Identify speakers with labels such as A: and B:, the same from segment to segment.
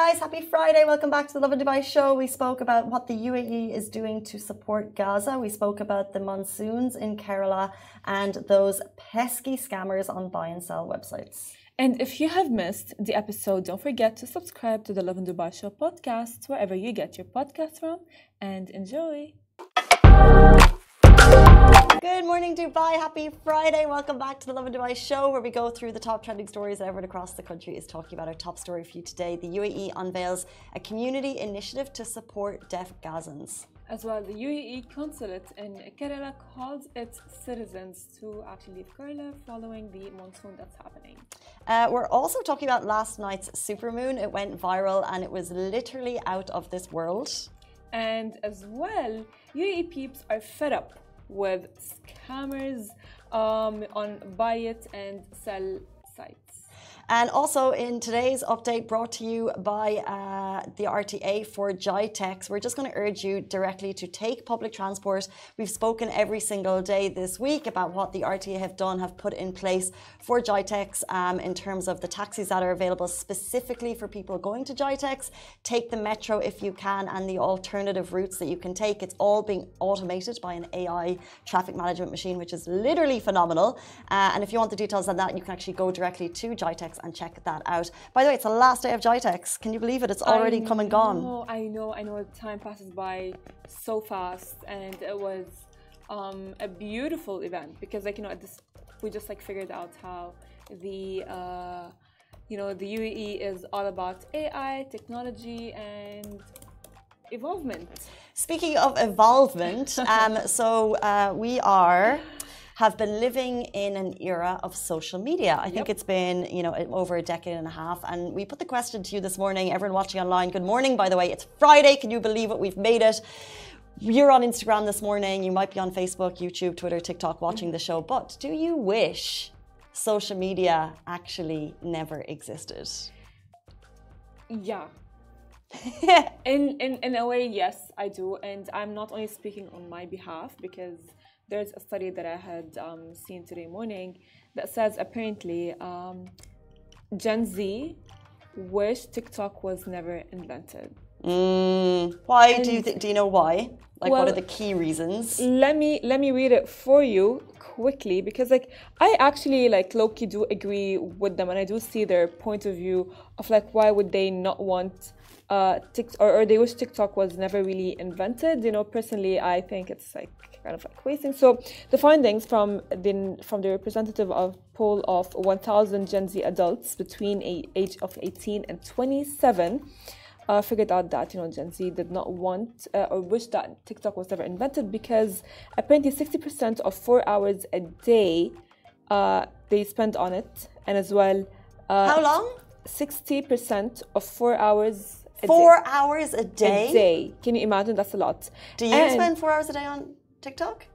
A: guys, happy Friday. Welcome back to the Lovin Dubai show. We spoke about what the UAE is doing to support Gaza. We spoke about the monsoons in Kerala and those pesky scammers on buy and sell websites.
B: And if you have missed the episode, don't forget to subscribe to the Lovin Dubai show podcast wherever you get your podcast from, and enjoy.
A: Good morning, Dubai. Happy Friday. Welcome back to the Lovin Dubai show, where we go through the top trending stories that everyone across the country is talking about. Our top story for you today: the UAE unveils a community initiative to support deaf Gazans.
B: As well, the UAE consulate in Kerala calls its citizens to actually leave Kerala following the monsoon that's happening.
A: We're also talking about last night's supermoon. It went viral and it was literally out of this world.
B: And as well, UAE peeps are fed up with scammers on buy it and sell sites.
A: And also in today's update, brought to you by the RTA for GITEX, we're just going to urge you directly to take public transport. We've spoken every single day this week about what the RTA have put in place for GITEX in terms of the taxis that are available specifically for people going to GITEX. Take the metro if you can, and the alternative routes that you can take. It's all being automated by an AI traffic management machine, which is literally phenomenal. And if you want the details on that, you can actually go directly to GITEX and check that out. By the way, it's the last day of GITEX. Can you believe it? It's already come and gone.
B: I know. Time passes by so fast, and it was a beautiful event because, like, we just like figured out how the the UAE is all about AI, technology, and evolvement.
A: Speaking of evolvement, we have been living in an era of social media. I think it's been, over a decade and a half. And we put the question to you this morning, everyone watching online. Good morning, by the way. It's Friday. Can you believe it? We've made it. You're on Instagram this morning. You might be on Facebook, YouTube, Twitter, TikTok watching the show. But do you wish social media actually never existed?
B: Yeah. In a way, yes, I do. And I'm not only speaking on my behalf, because there's a study that I had seen today morning that says apparently Gen Z wish TikTok was never invented.
A: Why do you think? Do you know why? Like, what are the key reasons?
B: Let me read it for you quickly, because I actually low-key do agree with them, and I do see their point of view of why would they not want TikTok, or they wish TikTok was never really invented. Personally, I think it's kind of wasting. So the findings from the representative of poll of 1,000 Gen Z adults between age of 18 and 27 figured out that Gen Z did not want or wish that TikTok was never invented, because apparently 60% of 4 hours a day they spend on it, and as well
A: how long?
B: 60% of 4 hours.
A: 4 hours a day?
B: A day. Can you imagine? That's a lot.
A: Do you spend 4 hours a day on TikTok?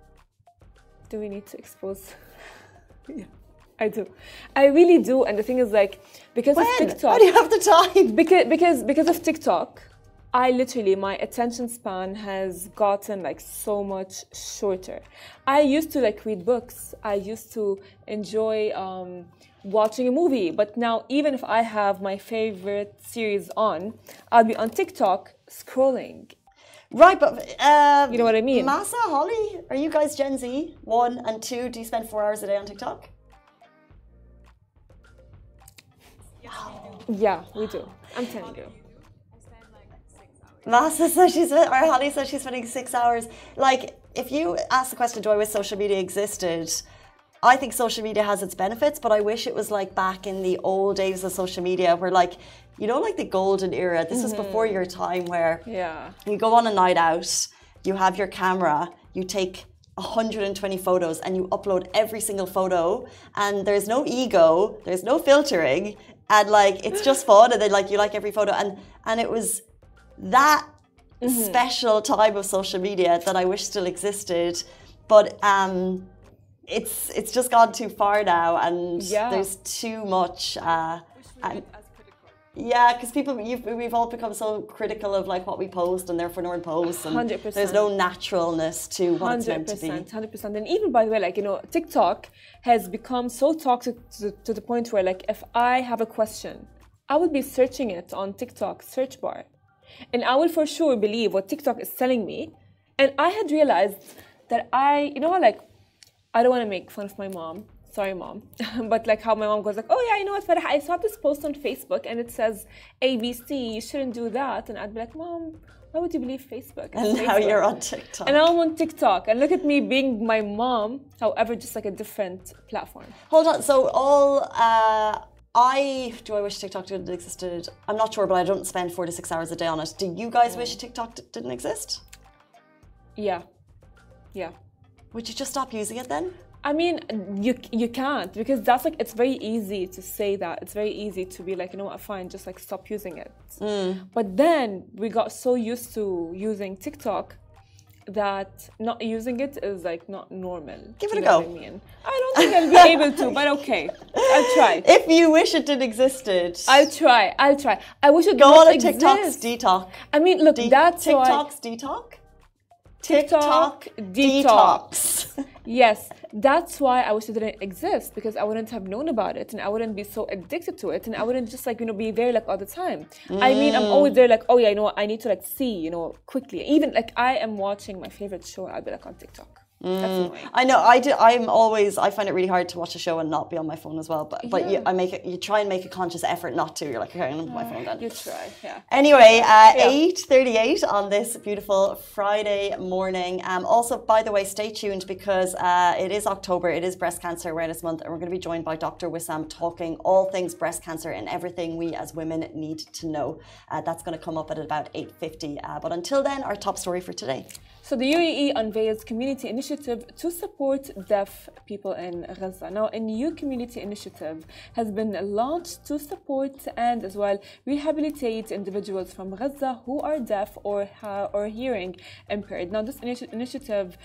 B: Do we need to expose? Yeah, I do. I really do. And the thing is, because of TikTok.
A: How do you have the time?
B: Because of TikTok, my attention span has gotten so much shorter. I used to read books. I used to enjoy watching a movie. But now, even if I have my favorite series on, I'll be on TikTok scrolling.
A: Right, but
B: you know what I mean?
A: Masa, Holly, are you guys Gen Z? 1 and 2, do you spend 4 hours a day on TikTok?
B: Yeah, we do. I'm telling you.
A: Masa says Holly says she's spending 6 hours. If you ask the question, do I wish social media existed? I think social media has its benefits, but I wish it was back in the old days of social media, where the golden era. This is before your time, where you go on a night out, you have your camera, you take 120 photos and you upload every single photo, and there's no ego, there's no filtering, and it's just fun, and then you like every photo, and it was that special time of social media that I wish still existed, but it's just gone too far now, and there's too much. Yeah, because we've all become so critical of what we post, and therefore no one posts, and
B: 100%.
A: There's no naturalness to what it's meant to be.
B: 100%. And even, by the way, TikTok has become so toxic to the point where if I have a question I would be searching it on TikTok search bar. And I will for sure believe what TikTok is telling me. And I had realized that like, I don't want to make fun of my mom. Sorry, mom. But like how my mom goes like, oh yeah, you know what, Farah, I saw this post on Facebook and it says ABC, you shouldn't do that. And I'd be like, Mom, why would you believe Facebook?
A: And now you're on TikTok.
B: And now I'm on TikTok. And look at me being my mom, however, just like a different platform.
A: Hold on. So I wish TikTok didn't existed? I'm not sure, but I don't spend 4 to 6 hours a day on it. Do you guys wish TikTok didn't exist?
B: Yeah. Yeah.
A: Would you just stop using it then?
B: I mean, you can't, because that's like, it's very easy to say that. It's very easy to be like, you know what, fine, just like stop using it. But then we got so used to using TikTok that not using it is like not normal.
A: Give it a go.
B: I don't think I'll be able to, but okay, I'll try.
A: If you wish it didn't existed,
B: I'll try. I wish it
A: go
B: not
A: on a
B: exist.
A: TikTok's detox.
B: I mean, look, that's
A: TikTok's detox.
B: TikTok detox. Yes, that's why I wish it didn't exist, because I wouldn't have known about it and I wouldn't be so addicted to it and I wouldn't just like, be there like all the time. I mean, I'm always there like, oh yeah, you know what, I need to like see, quickly. Even like I am watching my favorite show, I'll be like on TikTok. That's annoying. I know.
A: I find it really hard to watch a show and not be on my phone as well. But yeah. You try and make a conscious effort not to. You're like, okay, I'm on my phone then.
B: You try, yeah.
A: Anyway, 8:38 on this beautiful Friday morning. Also, by the way, stay tuned because it is October. It is Breast Cancer Awareness Month, and we're going to be joined by Dr. Wissam talking all things breast cancer and everything we as women need to know. That's going to come up at about 8:50. But until then, our top story for today.
B: So the UAE unveils community initiative to support deaf people in Gaza. Now, a new community initiative has been launched to support and as well rehabilitate individuals from Gaza who are deaf or hearing impaired. Now, this initiative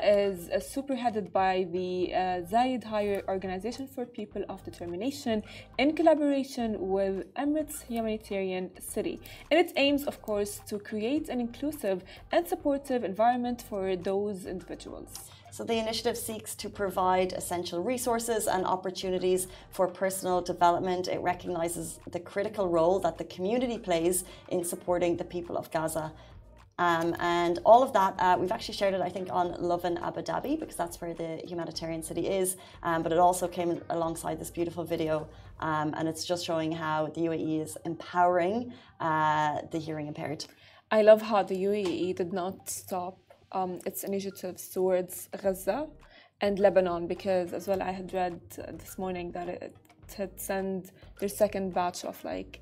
B: is spearheaded by the Zayed Higher Organization for People of Determination in collaboration with Emirates Humanitarian City. And it aims, of course, to create an inclusive and supportive environment for those individuals.
A: So the initiative seeks to provide essential resources and opportunities for personal development. It recognizes the critical role that the community plays in supporting the people of Gaza. And all of that, we've actually shared it, I think, on Lovin Abu Dhabi, because that's where the humanitarian city is. But it also came alongside this beautiful video. And it's just showing how the UAE is empowering the hearing impaired.
B: I love how the UAE did not stop its initiatives towards Gaza and Lebanon, because as well I had read this morning that it had sent their second batch of like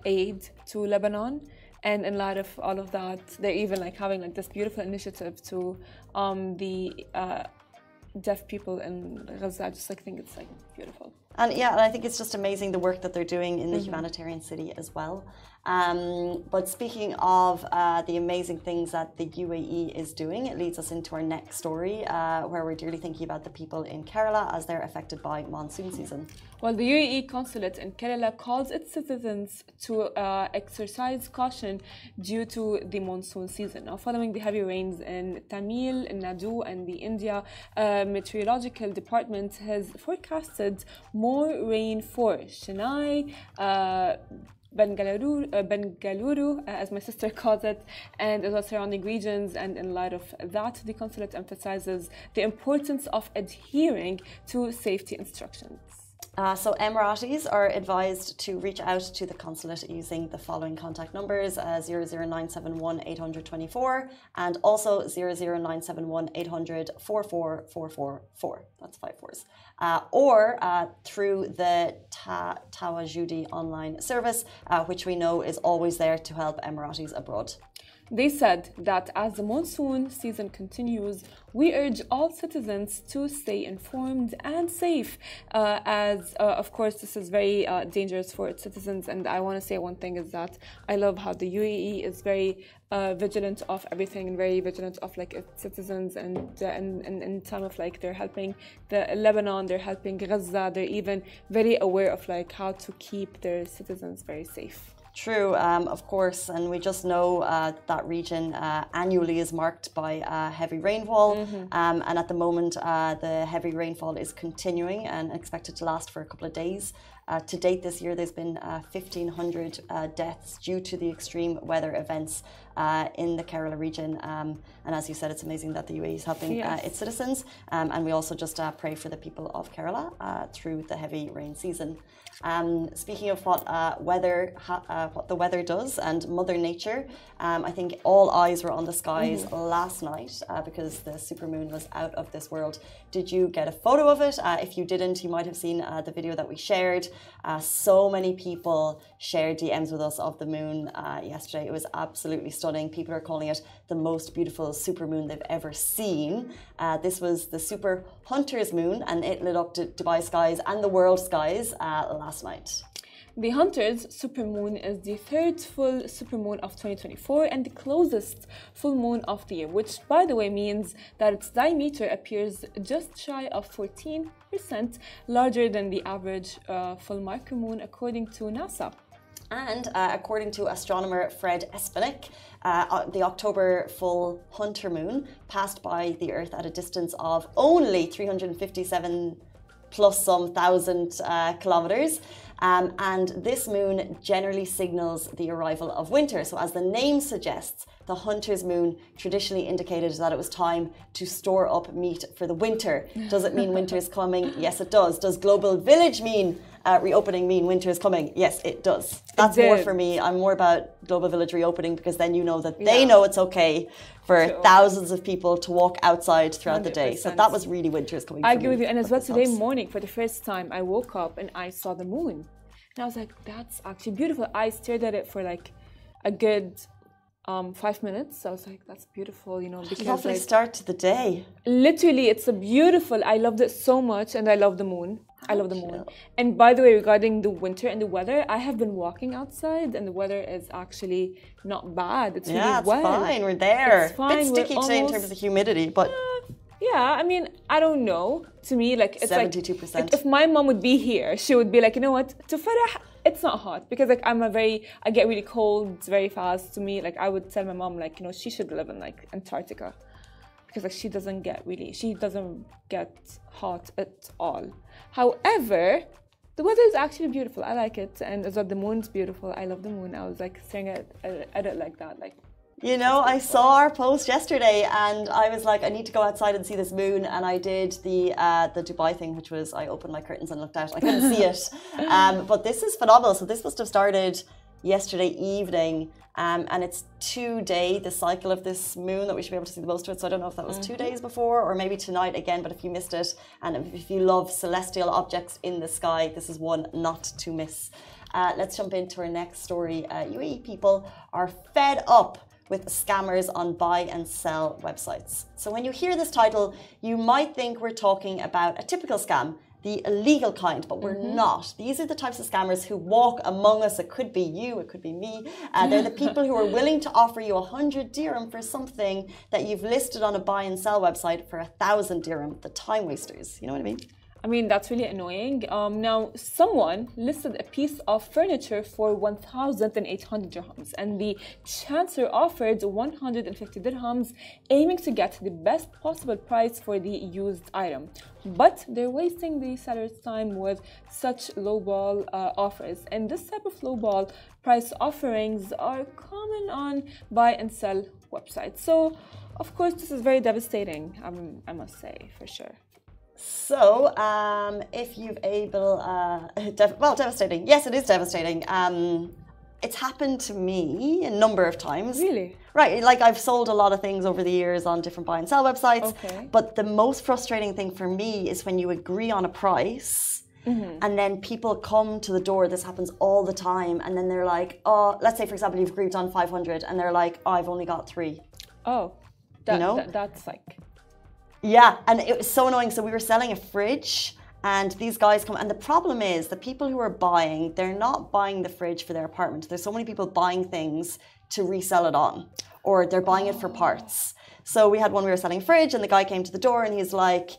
B: aid to Lebanon. And in light of all of that, they're even like having like this beautiful initiative to the deaf people in Gaza. I just like think it's like beautiful.
A: And yeah, and I think it's just amazing the work that they're doing in the humanitarian city as well. But speaking of the amazing things that the UAE is doing, it leads us into our next story where we're dearly thinking about the people in Kerala as they're affected by monsoon season.
B: Well, the UAE consulate in Kerala calls its citizens to exercise caution due to the monsoon season. Now, following the heavy rains in Tamil, Nadu, and the India Meteorological Department has forecasted more rain for Chennai, Bengaluru, as my sister calls it, and as well surrounding regions. And in light of that, the consulate emphasizes the importance of adhering to safety instructions.
A: So Emiratis are advised to reach out to the consulate using the following contact numbers: 00971 824 and also 00971 800 44444. That's 5 fours. Or through the Tawajudi online service, which we know is always there to help Emiratis abroad.
B: They said that as the monsoon season continues, we urge all citizens to stay informed and safe, as of course this is very dangerous for its citizens. And I want to say one thing is that I love how the UAE is very vigilant of everything and very vigilant of like its citizens, and in time of like they're helping the Lebanon, they're helping Gaza, they're even very aware of like how to keep their citizens very safe.
A: True, of course, and we just know that region annually is marked by heavy rainfall, and at the moment the heavy rainfall is continuing and expected to last for a couple of days. To date this year, there's been 1,500 deaths due to the extreme weather events in the Kerala region. And as you said, it's amazing that the UAE is helping its citizens. And we also just pray for the people of Kerala through the heavy rain season. Speaking of what the weather does and Mother Nature, I think all eyes were on the skies last night because the supermoon was out of this world. Did you get a photo of it? If you didn't, you might have seen the video that we shared. So many people shared DMs with us of the moon yesterday. It was absolutely stunning. People are calling it the most beautiful supermoon they've ever seen. This was the Super Hunter's moon, and it lit up Dubai skies and the world skies last night.
B: The Hunter's supermoon is the third full supermoon of 2024 and the closest full moon of the year, which by the way means that its diameter appears just shy of 14% larger than the average full micromoon according to NASA.
A: And according to astronomer Fred Espenek, the October full Hunter moon passed by the Earth at a distance of only 357 plus some thousand kilometers. And this moon generally signals the arrival of winter. So as the name suggests, the Hunter's moon traditionally indicated that it was time to store up meat for the winter. Does it mean winter is coming? Yes, it does. Does Global Village mean reopening mean winter is coming? Yes, it does. That's more for me. I'm more about Global Village reopening because then you know that they know it's okay for thousands of people to walk outside throughout 100%. The day. So that was really winter is coming.
B: I agree with you. And as well, today morning, for the first time, I woke up and I saw the moon. And I was like, that's actually beautiful. I stared at it for like a good 5 minutes. I was like, that's beautiful, you know. Because
A: lovely start to the day.
B: Literally, it's a beautiful. I loved it so much, and I love the moon. I love the moon. And by the way, regarding the winter and the weather, I have been walking outside, and the weather is actually not bad. It's really
A: it's fine. We're there.
B: It's fine.
A: Bit sticky today in terms of the humidity, but.
B: Yeah, I mean, I don't know. To me, like it's
A: 72%.
B: Like if my mom would be here, she would be like, you know what? To Farah, it's not hot because like I get really cold very fast. To me, like I would tell my mom like, you know, she should live in like Antarctica because like she doesn't get hot at all. However, the weather is actually beautiful. I like it, and as well, the moon's beautiful. I love the moon. I was like staring at it like that, like.
A: You know, I saw our post yesterday and I was like, I need to go outside and see this moon. And I did the Dubai thing, which was I opened my curtains and looked out. I couldn't see it. But this is phenomenal. So this must have started yesterday evening. And it's 2 day, the cycle of this moon that we should be able to see the most of it. So I don't know if that was 2 days before or maybe tonight again. But if you missed it and if you love celestial objects in the sky, this is one not to miss. Let's jump into our next story. UAE people are fed up with scammers on buy and sell websites. So when you hear this title, you might think we're talking about a typical scam, the illegal kind, but we're not. These are the types of scammers who walk among us. It could be you, it could be me. They're the people who are willing to offer you 100 dirham for something that you've listed on a buy and sell website for 1,000 dirham, the time wasters. You know what I mean?
B: I mean, that's really annoying. Now, someone listed a piece of furniture for 1,800 dirhams, and the chancellor offered 150 dirhams, aiming to get the best possible price for the used item. But they're wasting the seller's time with such lowball offers. And this type of lowball price offerings are common on buy and sell websites. So, of course, this is very devastating, I must say, for sure.
A: So, if you've devastating. Yes, it is devastating. It's happened to me a number of times.
B: Really?
A: Right, like I've sold a lot of things over the years on different buy and sell websites.
B: Okay.
A: But the most frustrating thing for me is when you agree on a price and then people come to the door. This happens all the time. And then they're like, oh, let's say, for example, you've agreed on 500 and they're like, oh, I've only got 3.
B: Oh, that's like...
A: Yeah, and it was so annoying. So we were selling a fridge and these guys come, and the problem is the people who are buying, they're not buying the fridge for their apartment. There's so many people buying things to resell it on, or they're buying it for parts. So we had one, we were selling a fridge and the guy came to the door and he's like,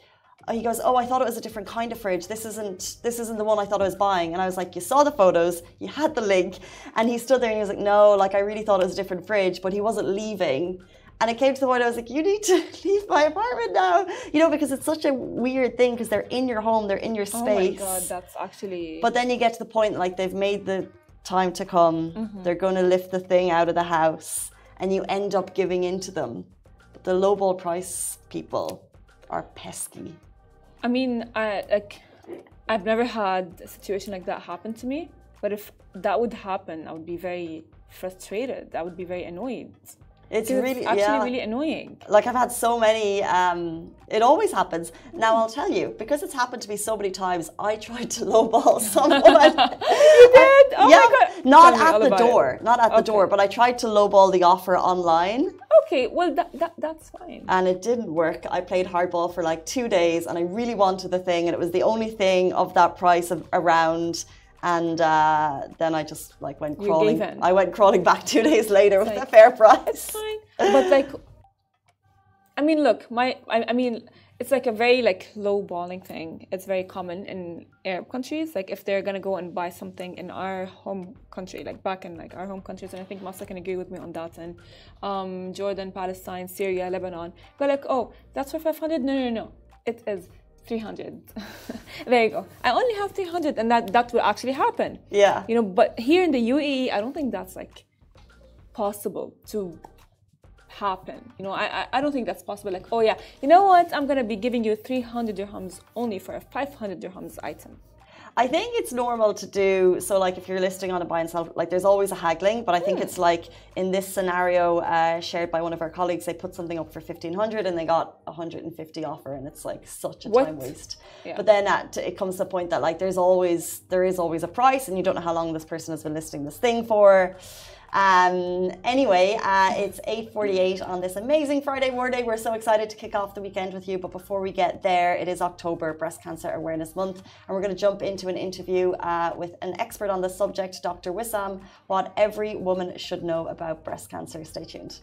A: he goes, oh, I thought it was a different kind of fridge. This isn't the one I thought I was buying. And I was like, you saw the photos, you had the link. And he stood there and he was like, no, like I really thought it was a different fridge, but he wasn't leaving. And it came to the point I was like, you need to leave my apartment now. You know, because it's such a weird thing because they're in your home, they're in your space.
B: Oh my God, that's actually...
A: But then you get to the point like they've made the time to come. They're going to lift the thing out of the house and you end up giving in to them. But the lowball price people are pesky.
B: I mean, I've never had a situation like that happen to me. But if that would happen, I would be very frustrated. I would be very annoyed.
A: It's really,
B: actually really annoying.
A: Like I've had so many, it always happens. Now I'll tell you, because it's happened to me so many times, I tried to lowball someone.
B: You did? Oh
A: yeah,
B: my God.
A: not at the door, not at the door, but I tried to lowball the offer online.
B: Okay, well that's fine.
A: And it didn't work. I played hardball for like 2 days and I really wanted the thing and it was the only thing of that price around. And then I just like went crawling. I went crawling back 2 days later with a fair price.
B: It's fine. But like, I mean, look, I mean, it's like a very like low balling thing. It's very common in Arab countries. Like if they're gonna go and buy something in our home country, like back in like our home countries, and I think Masa can agree with me on that. And Jordan, Palestine, Syria, Lebanon, they're like, oh, that's for 500. No, it is 300. There you go. I only have 300 and that will actually happen.
A: Yeah.
B: You know, but here in the UAE, I don't think that's like possible to happen. You know, I don't think that's possible. Like, oh yeah, you know what? I'm going to be giving you 300 dirhams only for a 500 dirhams item.
A: I think it's normal to do, so like if you're listing on a buy and sell, like there's always a haggling, but I think it's like in this scenario shared by one of our colleagues, they put something up for 1,500 and they got 150 offer and it's like such a time waste. Yeah. But then it comes to the point that like there is always a price and you don't know how long this person has been listing this thing for. Anyway, it's 8:48 on this amazing Friday War Day. We're so excited to kick off the weekend with you. But before we get there, it is October, Breast Cancer Awareness Month. And we're going to jump into an interview with an expert on the subject, Dr. Wissam, what every woman should know about breast cancer. Stay tuned.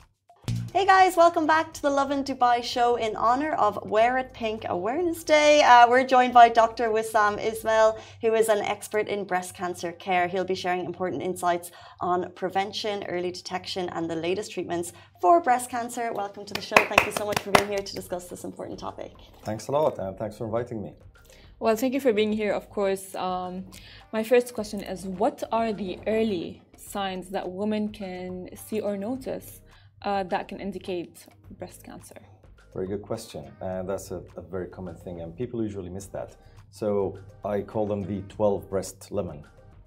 A: Hey guys, welcome back to the Lovin Dubai show in honor of Wear It Pink Awareness Day. We're joined by Dr. Wissam Ismail, who is an expert in breast cancer care. He'll be sharing important insights on prevention, early detection, and the latest treatments for breast cancer. Welcome to the show. Thank you so much for being here to discuss this important topic.
C: Thanks a lot, and thanks for inviting me.
B: Well, thank you for being here, of course. My first question is, what are the early signs that women can see or notice that can indicate breast cancer?
C: Very good question, and that's a very common thing, and people usually miss that. So I call them the 12 breast lemon,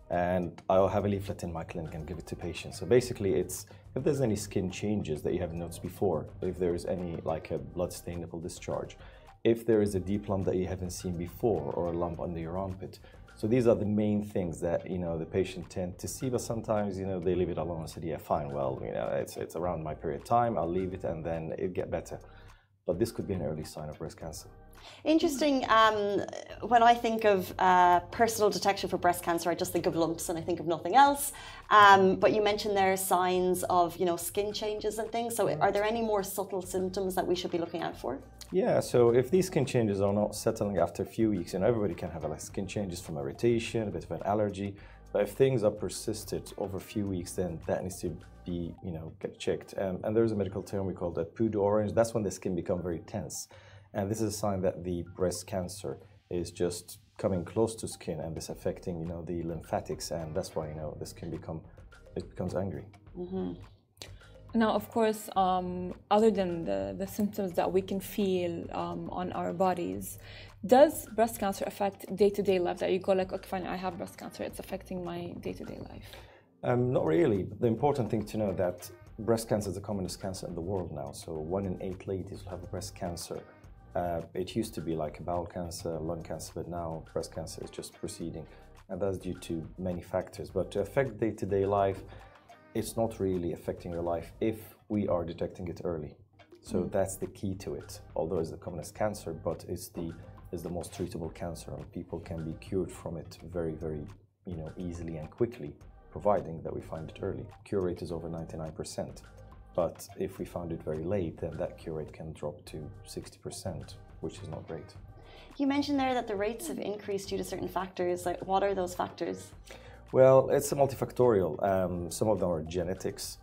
C: and I'll have a leaflet in my clinic and give it to patients. So basically it's if there's any skin changes that you haven't noticed before, if there is any like a blood-stained nipple discharge, if there is a deep lump that you haven't seen before or a lump under your armpit. So these are the main things that, you know, the patient tend to see, but sometimes, you know, they leave it alone and say, yeah, fine, well, you know, it's around my period time, I'll leave it and then it'll get better. But this could be an early sign of breast cancer.
A: Interesting. When I think of personal detection for breast cancer, I just think of lumps and I think of nothing else. But you mentioned there are signs of, you know, skin changes and things. So are there any more subtle symptoms that we should be looking out for?
C: Yeah, so if these skin changes are not settling after a few weeks, and everybody can have like skin changes from irritation, a bit of an allergy, but if things are persisted over a few weeks, then that needs to be, you know, get checked. And there's a medical term we call that peau d'orange. That's when the skin becomes very tense. And this is a sign that the breast cancer is just coming close to skin and this affecting, you know, the lymphatics, and that's why, you know, the skin becomes angry.
B: Mm-hmm. Now, of course, other than the symptoms that we can feel on our bodies, does breast cancer affect day-to-day life? That you go like, okay, fine, I have breast cancer, it's affecting my day-to-day life?
C: Not really. The important thing to know that breast cancer is the commonest cancer in the world now. So 1 in 8 ladies will have breast cancer. It used to be like bowel cancer, lung cancer, but now breast cancer is just proceeding. And that's due to many factors. But to affect day-to-day life, it's not really affecting your life if we are detecting it early. So that's the key to it. Although it's the commonest cancer, but it's the most treatable cancer, and people can be cured from it very, very, you know, easily and quickly, providing that we find it early. Cure rate is over 99%. But if we found it very late, then that cure rate can drop to 60%, which is not great.
A: You mentioned there that the rates have increased due to certain factors. Like, what are those factors?
C: Well, it's multifactorial. Some of them are genetics,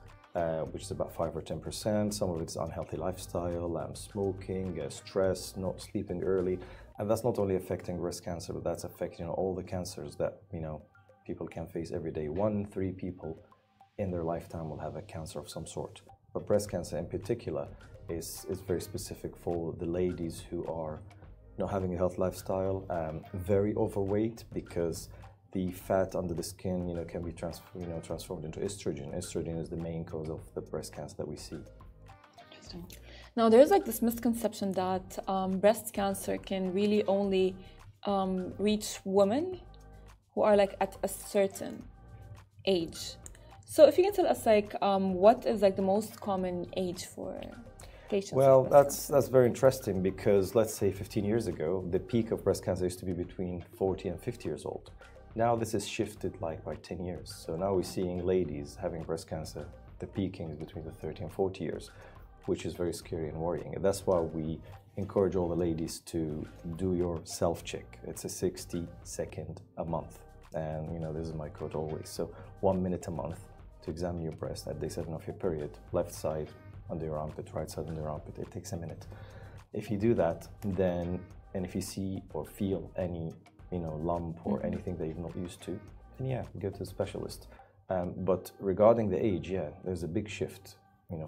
C: which is about 5 or 10%. Some of it's unhealthy lifestyle, smoking, stress, not sleeping early. And that's not only affecting breast cancer, but that's affecting all the cancers that people can face every day. 1 in 3 people in their lifetime will have a cancer of some sort. But breast cancer in particular is very specific for the ladies who are having a healthy lifestyle, very overweight, because the fat under the skin, can be transformed into estrogen. Estrogen is the main cause of the breast cancer that we see.
A: Interesting.
B: Now, there's like this misconception that breast cancer can really only reach women who are like at a certain age. So if you can tell us like what is like the most common age for patients?
C: Well, that's very interesting, because let's say 15 years ago, the peak of breast cancer used to be between 40 and 50 years old. Now this has shifted like by 10 years. So now we're seeing ladies having breast cancer, the peaking is between the 30 and 40 years, which is very scary and worrying. And that's why we encourage all the ladies to do your self-check. It's a 60-second a month. And this is my code always. So 1 minute a month to examine your breast at day 7 of your period, left side under your armpit, right side under your armpit. It takes a minute. If you do that, then, and if you see or feel any lump or anything that you're not used to, then yeah, go to a specialist. But regarding the age, yeah, there's a big shift,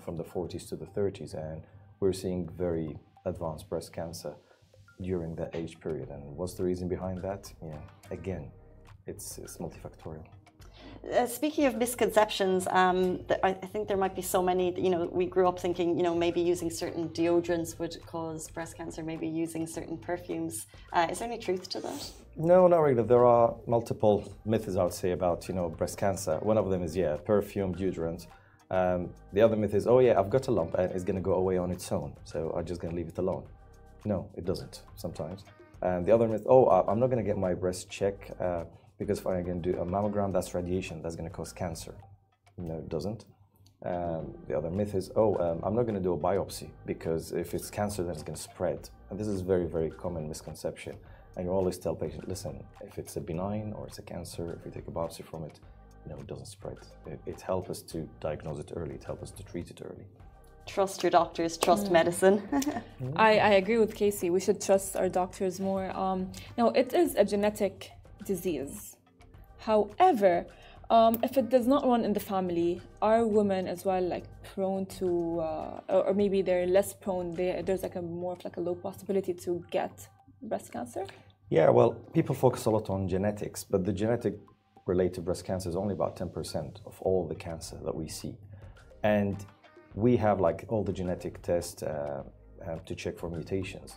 C: from the 40s to the 30s, and we're seeing very advanced breast cancer during that age period. And what's the reason behind that? Yeah, again, it's multifactorial.
A: Speaking of misconceptions, I think there might be so many. We grew up thinking, maybe using certain deodorants would cause breast cancer, maybe using certain perfumes. Is there any truth to that?
C: No, not really. There are multiple myths, I would say, about breast cancer. One of them is perfume, deodorant. The other myth is, oh yeah, I've got a lump and it's going to go away on its own, so I'm just going to leave it alone. No, it doesn't sometimes. And the other myth, I'm not going to get my breast check because if I can do a mammogram, that's radiation, that's going to cause cancer. No, it doesn't. The other myth is, I'm not going to do a biopsy because if it's cancer, then it's going to spread. And this is very, very common misconception. And you always tell patients, listen, if it's a benign or it's a cancer, if you take a biopsy from it, it doesn't spread. It helps us to diagnose it early. It helps us to treat it early.
A: Trust your doctors, trust medicine.
B: I agree with Casey. We should trust our doctors more. Now, it is a genetic disease. However, if it does not run in the family, are women as well like prone to, or maybe they're less prone, there's like more of like a low possibility to get breast cancer?
C: Yeah, well, people focus a lot on genetics, but the genetic related breast cancer is only about 10% of all the cancer that we see. And we have like all the genetic tests to check for mutations.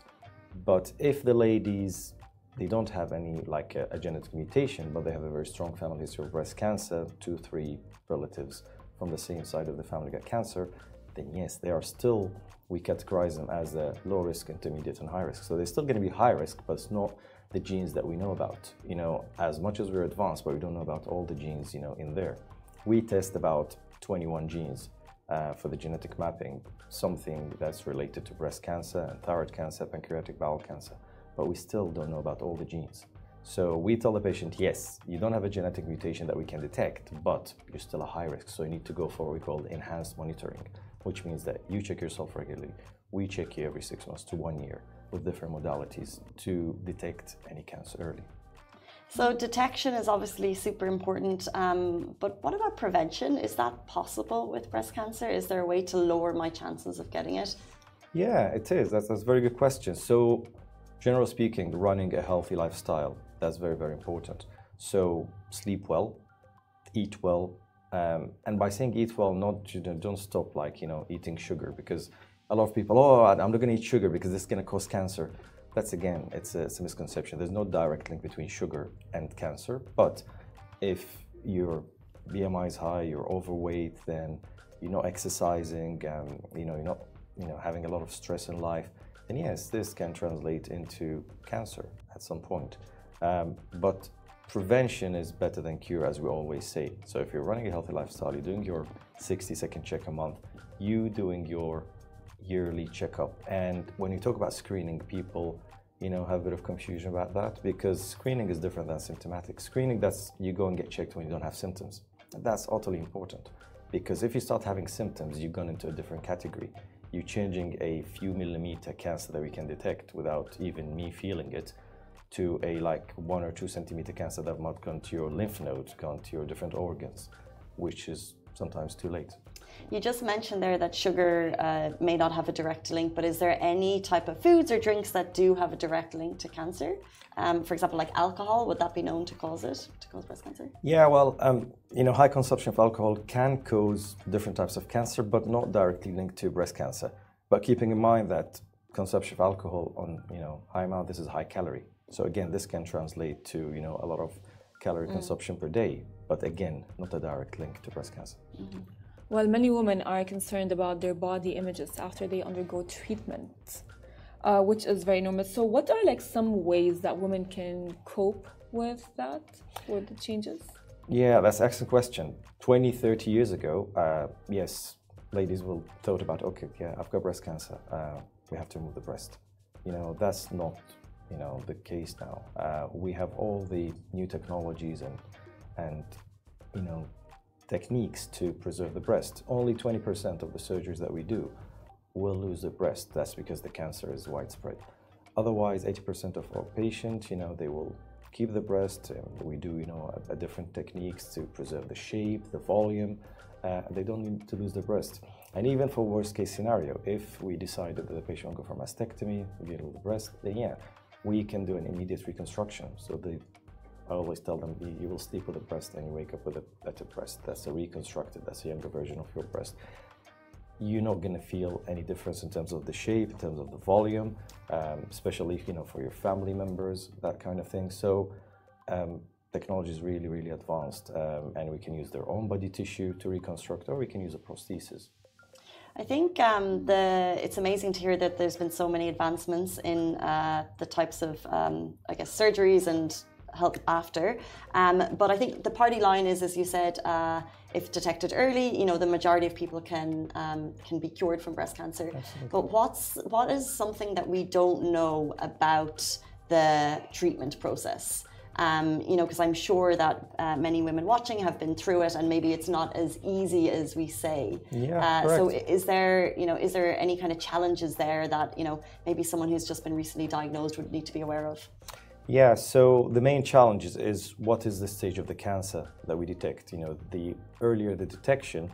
C: But if the ladies, they don't have any like a genetic mutation, but they have a very strong family history of breast cancer, 2, 3 relatives from the same side of the family got cancer, then yes, they are still, we categorize them as a low risk, intermediate, and high risk. So they're still going to be high risk, but it's not the genes that we know about. As much as we're advanced, but we don't know about all the genes, in there. We test about 21 genes for the genetic mapping, something that's related to breast cancer and thyroid cancer, pancreatic bowel cancer, but we still don't know about all the genes. So we tell the patient, yes, you don't have a genetic mutation that we can detect, but you're still a high risk. So you need to go for what we call enhanced monitoring, which means that you check yourself regularly. We check you every 6 months to 1 year with different modalities to detect any cancer early.
A: So detection is obviously super important, but what about prevention? Is that possible with breast cancer? Is there a way to lower my chances of getting it?
C: Yeah, it is. That's a very good question. So generally speaking, running a healthy lifestyle, that's very, very important. So sleep well, eat well, and by saying eat well, don't stop like, eating sugar, because a lot of people, I'm not going to eat sugar because this is going to cause cancer. That's again, it's a misconception. There's no direct link between sugar and cancer, but if your BMI is high, you're overweight, then you're not exercising, you're not having a lot of stress in life, then yes, this can translate into cancer at some point. But prevention is better than cure, as we always say. So if you're running a healthy lifestyle, you're doing your 60-second check a month, you doing your yearly checkup. And when you talk about screening, people have a bit of confusion about that, because screening is different than symptomatic. Screening, that's you go and get checked when you don't have symptoms. That's utterly important, because if you start having symptoms, you've gone into a different category. You're changing a few millimeter cancer that we can detect without even me feeling it, to a like 1 or 2 centimeter cancer that might gone to your lymph nodes, gone to your different organs, which is sometimes too late.
A: You just mentioned there that sugar may not have a direct link, but is there any type of foods or drinks that do have a direct link to cancer? For example, like alcohol, would that be known to cause breast cancer?
C: Yeah, well, high consumption of alcohol can cause different types of cancer, but not directly linked to breast cancer. But keeping in mind that consumption of alcohol on high amount, this is high calorie. So again, this can translate to a lot of calorie consumption per day, but again, not a direct link to breast cancer.
A: Mm-hmm.
B: Well, many women are concerned about their body images after they undergo treatment, which is very normal. So what are like some ways that women can cope with that, with the changes?
C: Yeah, that's an excellent question. 20, 30 years ago, yes, ladies will thought about, okay, yeah, I've got breast cancer, we have to remove the breast. That's not the case now. We have all the new technologies and techniques to preserve the breast. Only 20% of the surgeries that we do will lose the breast. That's because the cancer is widespread. Otherwise, 80% of our patients, they will keep the breast. We do, different techniques to preserve the shape, the volume. They don't need to lose the breast. And even for worst case scenario, if we decided that the patient will go for mastectomy, get rid of the breast, then yeah, we can do an immediate reconstruction. So I always tell them, you will sleep with a breast and you wake up with a better breast. That's a reconstructed, that's a younger version of your breast. You're not going to feel any difference in terms of the shape, in terms of the volume, especially for your family members, that kind of thing. So technology is really, really advanced, and we can use their own body tissue to reconstruct, or we can use a prosthesis.
A: I think it's amazing to hear that there's been so many advancements in the types of, surgeries and help after. But I think the party line is, as you said, if detected early, the majority of people can be cured from breast cancer.
C: Absolutely.
A: But what is something that we don't know about the treatment process? Because I'm sure that many women watching have been through it, and maybe it's not as easy as we say.
C: Yeah,
A: so is there any kind of challenges there that maybe someone who's just been recently diagnosed would need to be aware of?
C: Yeah, so the main challenge is what is the stage of the cancer that we detect. The earlier the detection,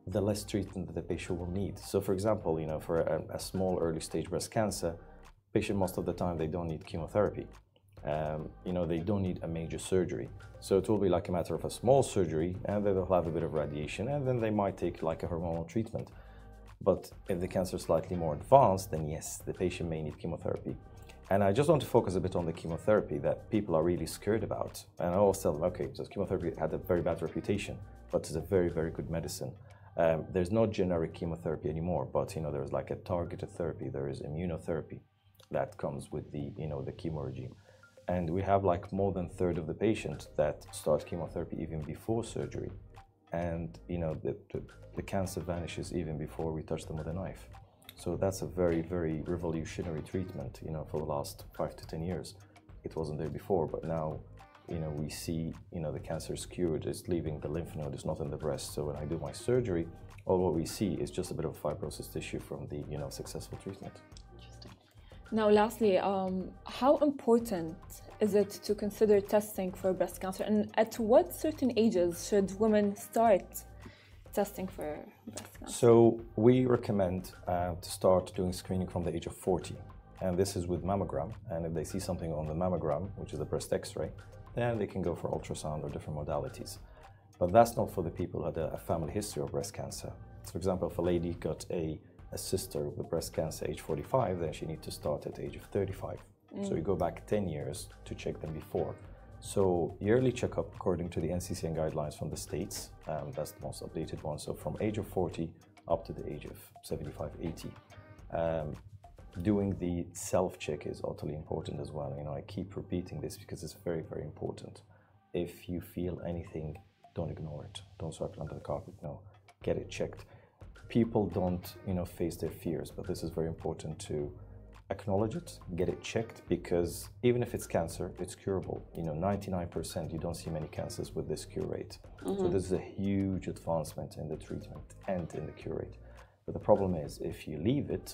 C: the less treatment that the patient will need. So for example, for a small early stage breast cancer, patient most of the time, they don't need chemotherapy. They don't need a major surgery. So it will be like a matter of a small surgery, and then they'll have a bit of radiation, and then they might take like a hormonal treatment. But if the cancer is slightly more advanced, then yes, the patient may need chemotherapy. And I just want to focus a bit on the chemotherapy that people are really scared about. And I always tell them, okay, so chemotherapy had a very bad reputation, but it's a very, very good medicine. There's no generic chemotherapy anymore, but there's like a targeted therapy. There is immunotherapy that comes with the the chemo regime. And we have like more than a third of the patients that start chemotherapy even before surgery. And the cancer vanishes even before we touch them with a knife. So that's a very, very revolutionary treatment, for the last 5 to 10 years. It wasn't there before, but now, we see, the cancer is cured, it's leaving the lymph node, it's not in the breast. So when I do my surgery, all what we see is just a bit of fibrosis tissue from the, successful treatment.
A: Interesting.
B: Now, lastly, how important is it to consider testing for breast cancer, and at what certain ages should women start testing for breast cancer?
C: So we recommend to start doing screening from the age of 40, and this is with mammogram. And if they see something on the mammogram, which is a breast X-ray, then they can go for ultrasound or different modalities. But that's not for the people who had a family history of breast cancer. So for example, if a lady got a sister with breast cancer age 45, then she needs to start at the age of 35. So you go back 10 years to check them before. So yearly checkup according to the NCCN guidelines from the States, that's the most updated one. So from age of 40 up to the age of 75, 80. Doing the self-check is utterly important as well. I keep repeating this because it's very, very important. If you feel anything, don't ignore it. Don't sweep it under the carpet. No, get it checked. People don't, face their fears, but this is very important to acknowledge it, get it checked, because even if it's cancer, it's curable. 99%, you don't see many cancers with this cure rate. So this is a huge advancement in the treatment and in the cure rate. But the problem is, if you leave it,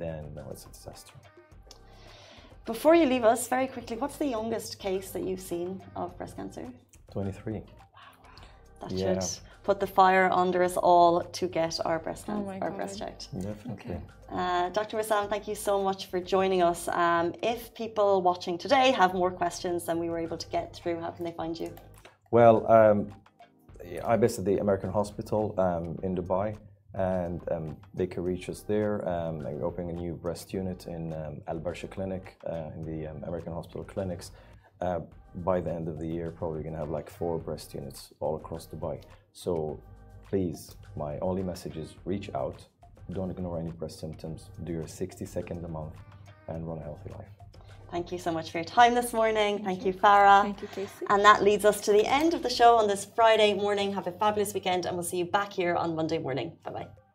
C: then no, it's a disaster.
A: Before you leave us, very quickly, what's the youngest case that you've seen of breast cancer?
C: 23.
A: That should put the fire under us all to get our breast checked.
C: Definitely.
A: Okay. Dr. Bassam, thank you so much for joining us. If people watching today have more questions than we were able to get through, how can they find you?
C: Well, I based at the American Hospital in Dubai, and they can reach us there. We're opening a new breast unit in Al Barsha Clinic, in the American Hospital clinics. By the end of the year, probably going to have like 4 breast units all across Dubai. So please, my only message is reach out. Don't ignore any breast symptoms. Do your 60 seconds a month and run a healthy life.
A: Thank you so much for your time this morning. Thank you, Farah.
B: Thank you, Casey.
A: And that leads us to the end of the show on this Friday morning. Have a fabulous weekend, and we'll see you back here on Monday morning. Bye-bye.